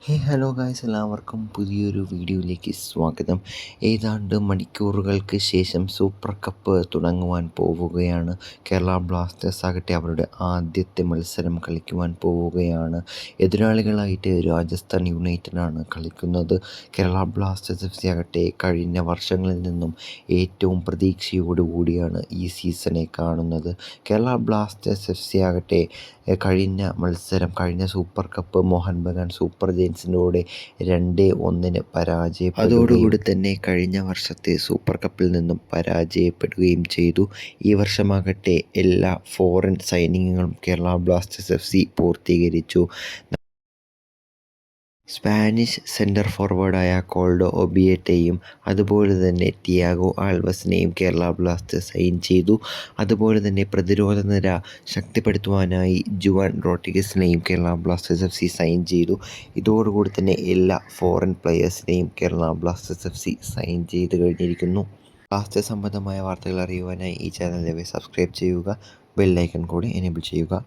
Hello guys, എല്ലാവർക്കും പുതിയൊരു വീഡിയോയിലേക്ക് സ്വാഗതം. ഏതാണ്ട് മണിക്കൂറുകൾക്ക് ശേഷം സൂപ്പർ കപ്പ് തുടങ്ങുവാൻ പോവുകയാണ്. കേരള ബ്ലാസ്റ്റേഴ്സ് ആകട്ടെ അവരുടെ ആദ്യത്തെ മത്സരം കളിക്കുവാൻ പോവുകയാണ്. എതിരാളികളായിട്ട് രാജസ്ഥാൻ യുണൈറ്റഡാണ് കളിക്കുന്നത്. കേരള ബ്ലാസ്റ്റേഴ്സ് FC ആകട്ടെ കഴിഞ്ഞ വർഷങ്ങളിൽ നിന്നും ഏറ്റവും പ്രതീക്ഷയോടുകൂടിയാണ് ഈ സീസണെ കാണുന്നത്. കേരള ബ്ലാസ്റ്റേഴ്സ് FC ആകട്ടെ കഴിഞ്ഞ Super Cup Mohun Bagan Super ജയൻസിൻ്റെ കൂടെ 2-1 പരാജയപ്പെടുകയും അതോടുകൂടി തന്നെ കഴിഞ്ഞ വർഷത്തെ സൂപ്പർ കപ്പിൽ നിന്നും പരാജയപ്പെടുകയും ചെയ്തു. ഈ വർഷമാകട്ടെ എല്ലാ ഫോറിൻ സൈനിങ്ങുകളും കേരള ബ്ലാസ്റ്റേഴ്സ് FC പൂർത്തീകരിച്ചു. സ്പാനിഷ് സെൻറ്റർ ഫോർവേഡായ കോൾഡോ ഒബിയേറ്റയും അതുപോലെ തന്നെ തിയാഗോ ആൽവസിനെയും കേരള ബ്ലാസ്റ്റേഴ്സ് സൈൻ ചെയ്തു. അതുപോലെ തന്നെ പ്രതിരോധ നിര ശക്തിപ്പെടുത്തുവാനായി ജുവാൻ റോഡ്രിഗസിനെയും കേരള ബ്ലാസ്റ്റേഴ്സ് FC സൈൻ ചെയ്തു. ഇതോടുകൂടി തന്നെ എല്ലാ ഫോറിൻ പ്ലെയേഴ്സിനെയും കേരള ബ്ലാസ്റ്റേഴ്സ് FC സൈൻ ചെയ്ത് കഴിഞ്ഞിരിക്കുന്നു. ബ്ലാസ്റ്റേഴ്സ് സംബന്ധമായ വാർത്തകൾ അറിയുവാനായി ഈ ചാനൽ സബ്സ്ക്രൈബ് ചെയ്യുക, ബെൽ ഐക്കൺ കൂടി എനേബിൾ ചെയ്യുക.